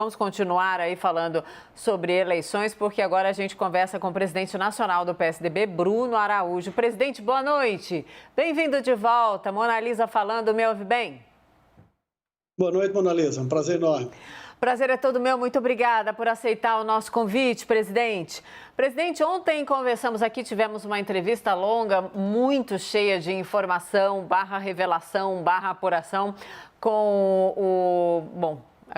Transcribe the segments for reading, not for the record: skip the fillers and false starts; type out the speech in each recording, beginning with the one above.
Vamos continuar aí falando sobre eleições, porque agora a gente conversa com o presidente nacional do PSDB, Bruno Araújo. Presidente, boa noite. Bem-vindo de volta. Mona Lisa falando, me ouve bem? Boa noite, Mona Lisa. Um prazer enorme. Prazer é todo meu. Muito obrigada por aceitar o nosso convite, presidente. Presidente, ontem conversamos aqui, tivemos uma entrevista longa, muito cheia de informação, revelação, apuração, com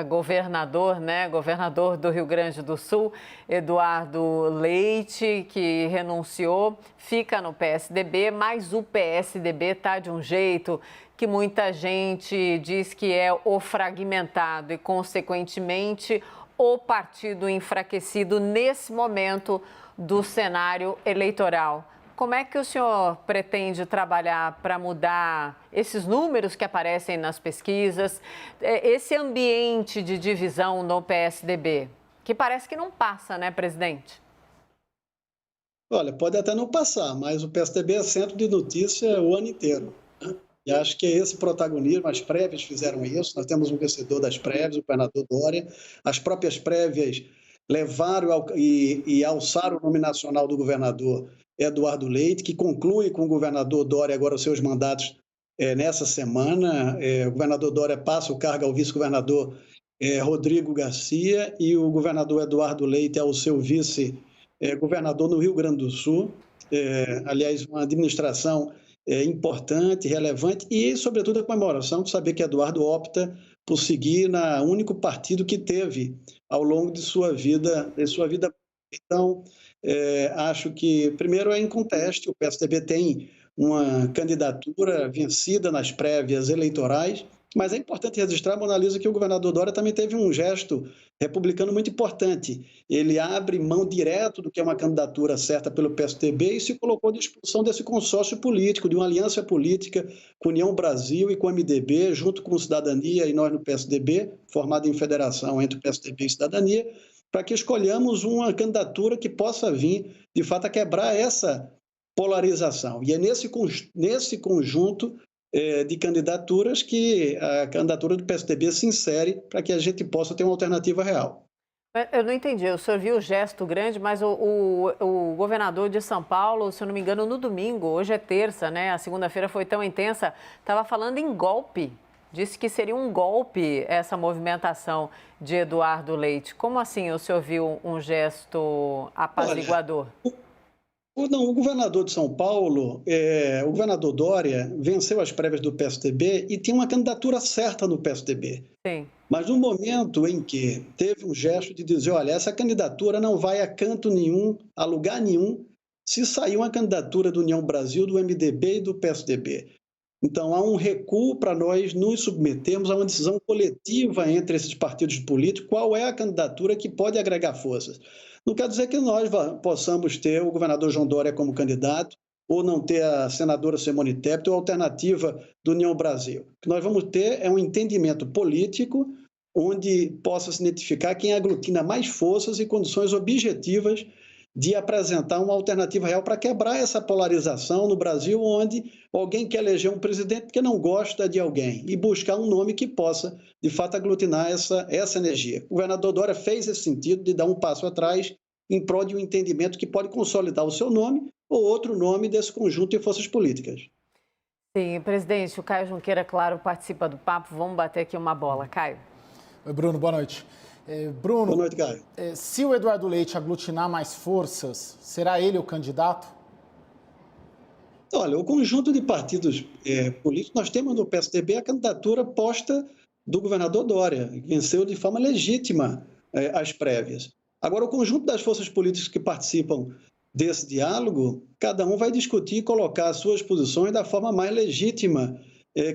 governador do Rio Grande do Sul, Eduardo Leite, que renunciou, fica no PSDB, mas o PSDB está de um jeito que muita gente diz que é o fragmentado e, consequentemente, o partido enfraquecido nesse momento do cenário eleitoral. Como é que o senhor pretende trabalhar para mudar esses números que aparecem nas pesquisas, esse ambiente de divisão no PSDB, que parece que não passa, né, presidente? Olha, pode até não passar, mas o PSDB é centro de notícia o ano inteiro. E acho que é esse protagonismo, as prévias fizeram isso, nós temos um vencedor das prévias, o governador Dória, as próprias prévias levaram e alçaram o nome nacional do governador Eduardo Leite, que conclui com o governador Dória agora os seus mandatos nessa semana. O governador Dória passa o cargo ao vice-governador Rodrigo Garcia e o governador Eduardo Leite é o seu vice-governador no Rio Grande do Sul. Aliás, uma administração importante, relevante e, sobretudo, a comemoração de saber que Eduardo opta por seguir no único partido que teve ao longo de sua vida. Então, acho que, primeiro, é inconteste, o PSDB tem uma candidatura vencida nas prévias eleitorais, mas é importante registrar, Mona Lisa, que o governador Dória também teve um gesto republicano muito importante. Ele abre mão direto do que é uma candidatura certa pelo PSDB e se colocou à disposição desse consórcio político, de uma aliança política com a União Brasil e com o MDB, junto com o Cidadania e nós no PSDB, formado em federação entre o PSDB e Cidadania, para que escolhamos uma candidatura que possa vir, de fato, a quebrar essa polarização. E é nesse conjunto de candidaturas que a candidatura do PSDB se insere para que a gente possa ter uma alternativa real. Eu não entendi, o senhor viu o gesto grande, mas o governador de São Paulo, se eu não me engano, no domingo, hoje é terça, né? A segunda-feira foi tão intensa, estava falando em golpe. Disse que seria um golpe essa movimentação de Eduardo Leite. Como assim o senhor viu um gesto apaziguador? Não, o governador de São Paulo, o governador Dória, venceu as prévias do PSDB e tinha uma candidatura certa no PSDB. Sim. Mas no momento em que teve um gesto de dizer, olha, essa candidatura não vai a canto nenhum, a lugar nenhum, se sair uma candidatura do União Brasil, do MDB e do PSDB. Então, há um recuo para nós nos submetermos a uma decisão coletiva entre esses partidos políticos, qual é a candidatura que pode agregar forças. Não quer dizer que nós possamos ter o governador João Dória como candidato, ou não ter a senadora Simone Tebet, ou a alternativa do União Brasil. O que nós vamos ter é um entendimento político onde possa se identificar quem aglutina mais forças e condições objetivas de apresentar uma alternativa real para quebrar essa polarização no Brasil, onde alguém quer eleger um presidente porque não gosta de alguém e buscar um nome que possa, de fato, aglutinar essa energia. O governador Dória fez esse sentido de dar um passo atrás em prol de um entendimento que pode consolidar o seu nome ou outro nome desse conjunto de forças políticas. Sim, presidente, o Caio Junqueira, claro, participa do papo. Vamos bater aqui uma bola. Caio. Oi, Bruno, boa noite. Bruno, boa noite, Caio. Se o Eduardo Leite aglutinar mais forças, será ele o candidato? Olha, o conjunto de partidos políticos, nós temos no PSDB a candidatura posta do governador Dória, que venceu de forma legítima as prévias. Agora, o conjunto das forças políticas que participam desse diálogo, cada um vai discutir e colocar as suas posições da forma mais legítima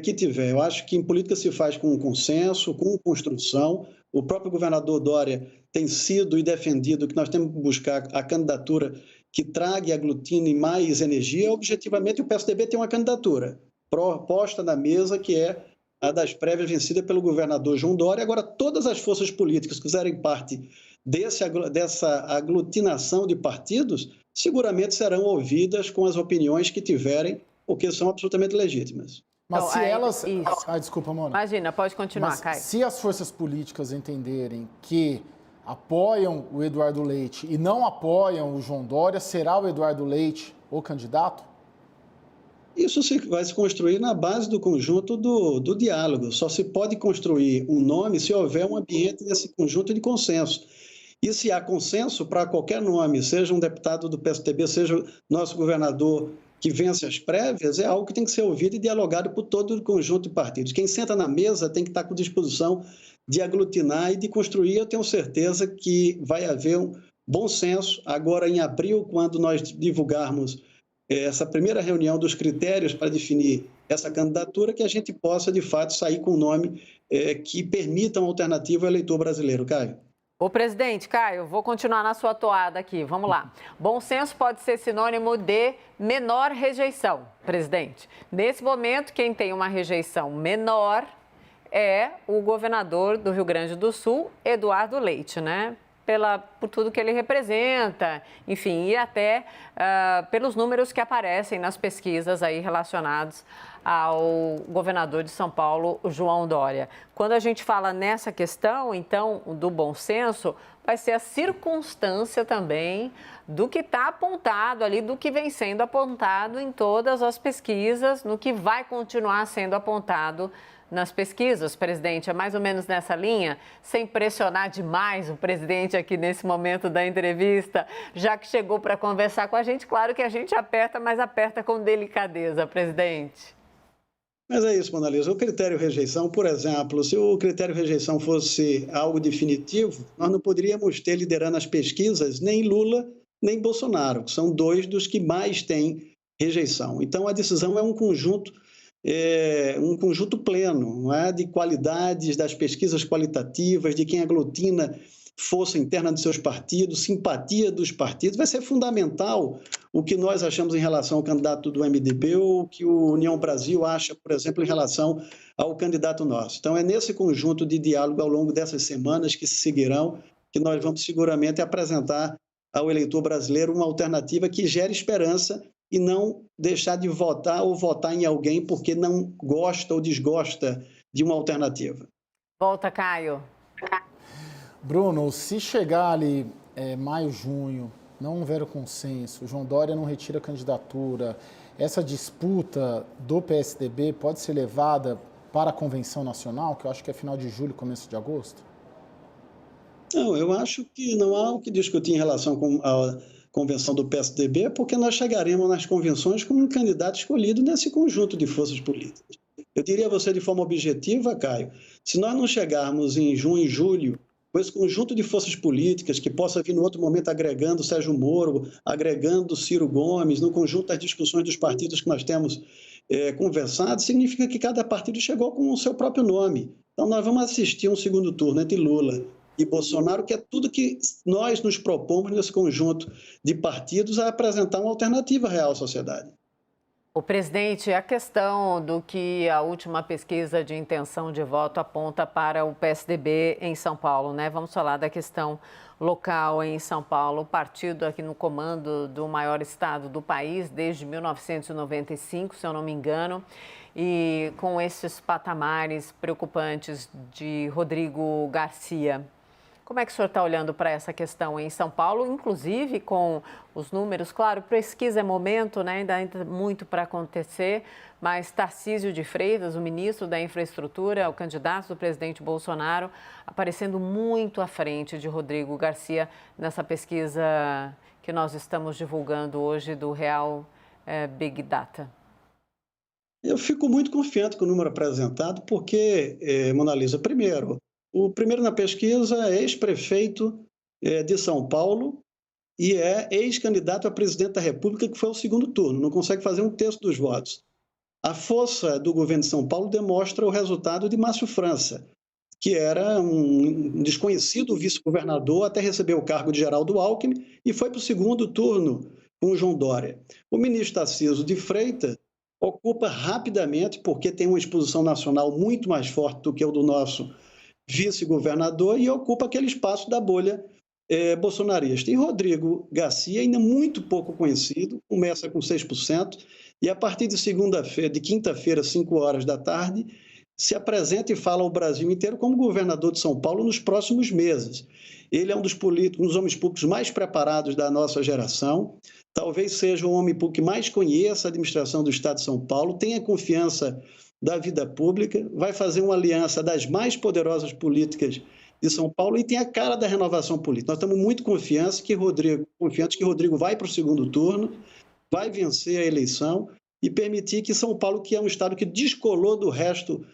que tiver. Eu acho que em política se faz com consenso, com construção. O próprio governador Dória tem sido e defendido que nós temos que buscar a candidatura que traga e aglutine mais energia. Objetivamente, o PSDB tem uma candidatura posta na mesa, que é a das prévias vencida pelo governador João Dória. Agora, todas as forças políticas que fizerem parte dessa aglutinação de partidos, seguramente serão ouvidas com as opiniões que tiverem, porque são absolutamente legítimas. Mas Então, se aí- elas... isso. Desculpa, Mona. Imagina, pode continuar, Mas Caio. se as forças políticas entenderem que apoiam o Eduardo Leite e não apoiam o João Dória, será o Eduardo Leite o candidato? Isso vai se construir na base do conjunto do diálogo. Só se pode construir um nome se houver um ambiente desse conjunto de consenso. E se há consenso para qualquer nome, seja um deputado do PSDB, seja nosso governador que vence as prévias, é algo que tem que ser ouvido e dialogado por todo o conjunto de partidos. Quem senta na mesa tem que estar com disposição de aglutinar e de construir. Eu tenho certeza que vai haver um bom senso agora em abril, quando nós divulgarmos essa primeira reunião dos critérios para definir essa candidatura, que a gente possa, de fato, sair com um nome que permita uma alternativa ao eleitor brasileiro. Caio. Ô, presidente, Caio, vou continuar na sua toada aqui. Vamos lá. Bom senso pode ser sinônimo de menor rejeição, presidente. Nesse momento, quem tem uma rejeição menor é o governador do Rio Grande do Sul, Eduardo Leite, né? Por tudo que ele representa, enfim, e até pelos números que aparecem nas pesquisas aí relacionados ao governador de São Paulo, João Dória. Quando a gente fala nessa questão, então, do bom senso, vai ser a circunstância também do que está apontado ali, do que vem sendo apontado em todas as pesquisas, no que vai continuar sendo apontado nas pesquisas, presidente, é mais ou menos nessa linha, sem pressionar demais o presidente aqui nesse momento da entrevista, já que chegou para conversar com a gente. Claro que a gente aperta, mas aperta com delicadeza, presidente. Mas é isso, Mona Lisa. O critério rejeição, por exemplo, se o critério rejeição fosse algo definitivo, nós não poderíamos ter liderando as pesquisas nem Lula nem Bolsonaro, que são dois dos que mais têm rejeição. Então, a decisão é um conjunto pleno, não é? De qualidades, das pesquisas qualitativas, de quem aglutina força interna dos seus partidos, simpatia dos partidos. Vai ser fundamental o que nós achamos em relação ao candidato do MDB ou o que o União Brasil acha, por exemplo, em relação ao candidato nosso. Então, é nesse conjunto de diálogo ao longo dessas semanas que se seguirão que nós vamos seguramente apresentar ao eleitor brasileiro uma alternativa que gere esperança e não deixar de votar ou votar em alguém porque não gosta ou desgosta de uma alternativa. Volta, Caio. Bruno, se chegar ali maio, junho, não houver o consenso, João Dória não retira a candidatura, essa disputa do PSDB pode ser levada para a Convenção Nacional, que eu acho que é final de julho, começo de agosto? Não, eu acho que não há o que discutir em relação com a convenção do PSDB, porque nós chegaremos nas convenções com um candidato escolhido nesse conjunto de forças políticas. Eu diria a você de forma objetiva, Caio, se nós não chegarmos em junho e julho com esse conjunto de forças políticas que possa vir no outro momento agregando Sérgio Moro, agregando Ciro Gomes, no conjunto das discussões dos partidos que nós temos conversado, significa que cada partido chegou com o seu próprio nome. Então nós vamos assistir um segundo turno entre Lula e Bolsonaro, que é tudo que nós nos propomos nesse conjunto de partidos a apresentar uma alternativa real à sociedade. O presidente, a questão do que a última pesquisa de intenção de voto aponta para o PSDB em São Paulo, né? Vamos falar da questão local em São Paulo, o partido aqui no comando do maior estado do país desde 1995, se eu não me engano, e com esses patamares preocupantes de Rodrigo Garcia. Como é que o senhor está olhando para essa questão em São Paulo, inclusive com os números? Claro, pesquisa é momento, né? Ainda muito para acontecer, mas Tarcísio de Freitas, o ministro da Infraestrutura, o candidato do presidente Bolsonaro, aparecendo muito à frente de Rodrigo Garcia nessa pesquisa que nós estamos divulgando hoje do Real Big Data. Eu fico muito confiante com o número apresentado, porque, Mona Lisa, primeiro, o primeiro na pesquisa é ex-prefeito de São Paulo e é ex-candidato a presidente da República, que foi ao segundo turno, não consegue fazer um terço dos votos. A força do governo de São Paulo demonstra o resultado de Márcio França, que era um desconhecido vice-governador até receber o cargo de Geraldo Alckmin e foi para o segundo turno com o João Dória. O ministro Tarcísio de Freitas ocupa rapidamente, porque tem uma exposição nacional muito mais forte do que o do nosso vice-governador, e ocupa aquele espaço da bolha bolsonarista. E Rodrigo Garcia, ainda muito pouco conhecido, começa com 6%, e a partir de segunda-feira, de quinta-feira, 5 horas da tarde, se apresenta e fala ao Brasil inteiro como governador de São Paulo nos próximos meses. Ele é um dos homens públicos mais preparados da nossa geração, talvez seja o homem público que mais conheça a administração do Estado de São Paulo, tenha confiança da vida pública, vai fazer uma aliança das mais poderosas políticas de São Paulo e tem a cara da renovação política. Nós estamos muito confiantes que Rodrigo vai para o segundo turno, vai vencer a eleição e permitir que São Paulo, que é um estado que descolou do resto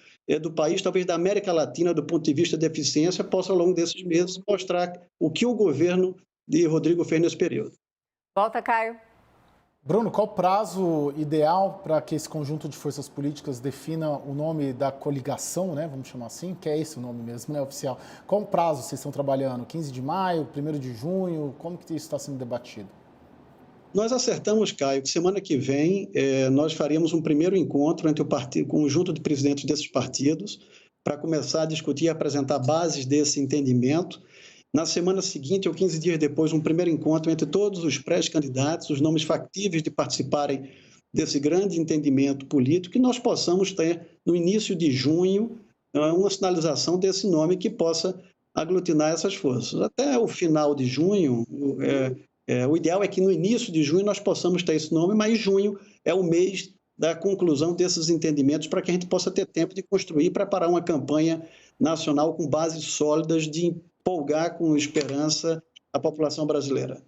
do país, talvez da América Latina, do ponto de vista de eficiência, possa, ao longo desses meses, mostrar o que o governo de Rodrigo fez nesse período. Volta, Caio. Bruno, qual o prazo ideal para que esse conjunto de forças políticas defina o nome da coligação, né? Vamos chamar assim, que é esse o nome mesmo, né, oficial? Qual o prazo vocês estão trabalhando? 15 de maio, 1º de junho? Como que isso está sendo debatido? Nós acertamos, Caio, que semana que vem nós faríamos um primeiro encontro entre o conjunto de presidentes desses partidos para começar a discutir e apresentar bases desse entendimento. Na semana seguinte, ou 15 dias depois, um primeiro encontro entre todos os pré-candidatos, os nomes factíveis de participarem desse grande entendimento político, que nós possamos ter, no início de junho, uma sinalização desse nome que possa aglutinar essas forças. Até o final de junho, o ideal é que no início de junho nós possamos ter esse nome, mas junho é o mês da conclusão desses entendimentos para que a gente possa ter tempo de construir e preparar uma campanha nacional com bases sólidas de empolgar com esperança a população brasileira.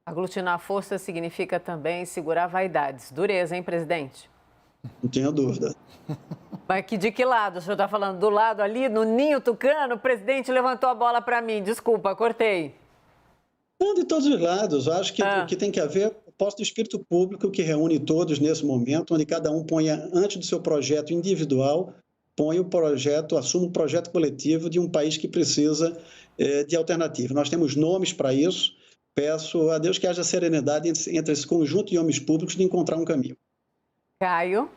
Aglutinar força significa também segurar vaidades. Dureza, hein, presidente? Não tenha dúvida. Mas de que lado? O senhor está falando do lado ali, no ninho tucano? O presidente levantou a bola para mim. Desculpa, cortei. Não, de todos os lados. Eu acho que o que tem que haver é o propósito do espírito público que reúne todos nesse momento, onde cada um ponha, antes do seu projeto individual, assume um projeto coletivo de um país que precisa de alternativa. Nós temos nomes para isso. Peço a Deus que haja serenidade entre esse conjunto de homens públicos de encontrar um caminho. Caio?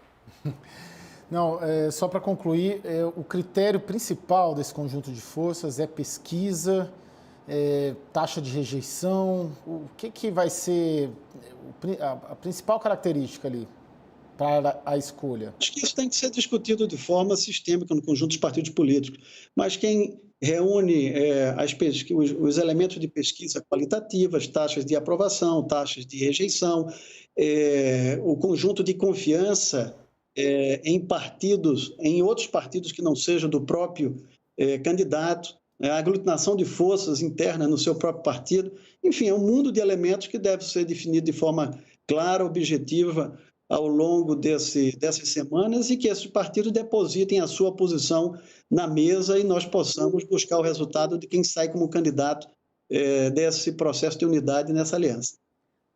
Não, só para concluir, o critério principal desse conjunto de forças é pesquisa, taxa de rejeição. O que vai ser a principal característica ali para a escolha? Acho que isso tem que ser discutido de forma sistêmica no conjunto dos partidos políticos, mas quem reúne os elementos de pesquisa qualitativas, taxas de aprovação, taxas de rejeição, o conjunto de confiança em outros partidos que não sejam do próprio candidato, a aglutinação de forças internas no seu próprio partido, enfim, é um mundo de elementos que deve ser definido de forma clara, objetiva, ao longo dessas semanas e que esses partidos depositem a sua posição na mesa e nós possamos buscar o resultado de quem sai como candidato desse processo de unidade nessa aliança.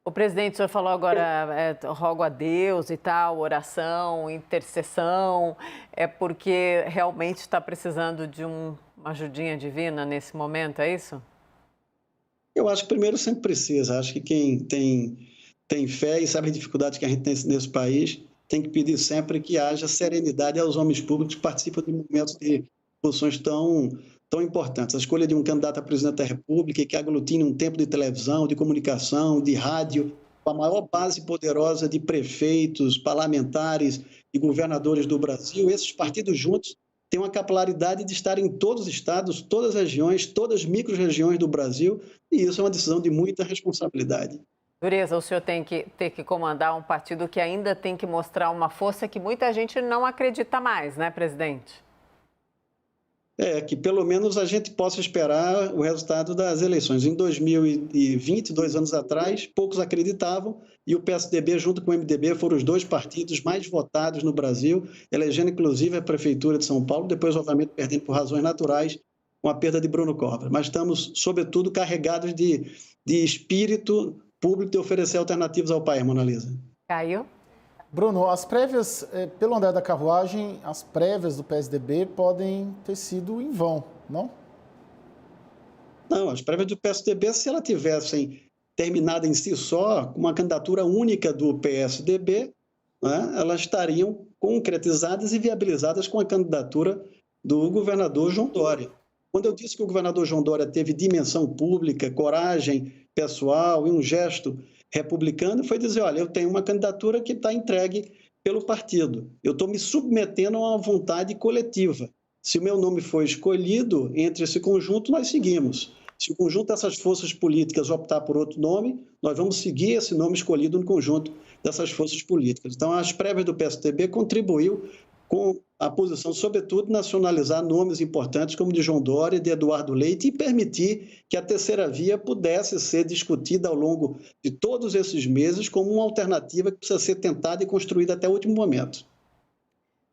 O presidente, o senhor falou agora, rogo a Deus e tal, oração, intercessão, é porque realmente está precisando de uma ajudinha divina nesse momento, é isso? Eu acho que primeiro sempre precisa, acho que quem tem fé e sabe a dificuldade que a gente tem nesse país, tem que pedir sempre que haja serenidade aos homens públicos que participam de momentos de posições tão importantes. A escolha de um candidato a presidente da República que aglutine um tempo de televisão, de comunicação, de rádio, com a maior base poderosa de prefeitos, parlamentares e governadores do Brasil, esses partidos juntos têm uma capilaridade de estar em todos os estados, todas as regiões, todas as micro-regiões do Brasil, e isso é uma decisão de muita responsabilidade. Dureza, o senhor tem que ter que comandar um partido que ainda tem que mostrar uma força que muita gente não acredita mais, né, presidente? Que pelo menos a gente possa esperar o resultado das eleições. Em 2020, 2 anos atrás, poucos acreditavam e o PSDB junto com o MDB foram os 2 partidos mais votados no Brasil, elegendo inclusive a Prefeitura de São Paulo, depois obviamente perdendo por razões naturais com a perda de Bruno Covas. Mas estamos, sobretudo, carregados de espírito público de oferecer alternativas ao país, Mona Lisa. Caio? Bruno, as prévias, pelo andar da carruagem, as prévias do PSDB podem ter sido em vão, não? Não, as prévias do PSDB, se elas tivessem terminado em si só, com uma candidatura única do PSDB, né, elas estariam concretizadas e viabilizadas com a candidatura do governador João Dória. Quando eu disse que o governador João Dória teve dimensão pública, coragem pessoal e um gesto republicano foi dizer, olha, eu tenho uma candidatura que está entregue pelo partido. Eu estou me submetendo a uma vontade coletiva. Se o meu nome foi escolhido entre esse conjunto, nós seguimos. Se o conjunto dessas forças políticas optar por outro nome, nós vamos seguir esse nome escolhido no conjunto dessas forças políticas. Então, as prévias do PSDB contribuiu com a posição, sobretudo, nacionalizar nomes importantes como de João Dória e de Eduardo Leite e permitir que a terceira via pudesse ser discutida ao longo de todos esses meses como uma alternativa que precisa ser tentada e construída até o último momento.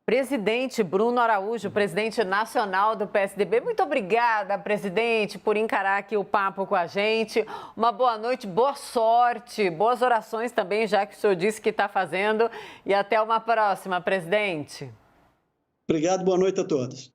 Presidente Bruno Araújo, presidente nacional do PSDB, muito obrigada, presidente, por encarar aqui o papo com a gente. Uma boa noite, boa sorte, boas orações também, já que o senhor disse que está fazendo. E até uma próxima, presidente. Obrigado, boa noite a todos.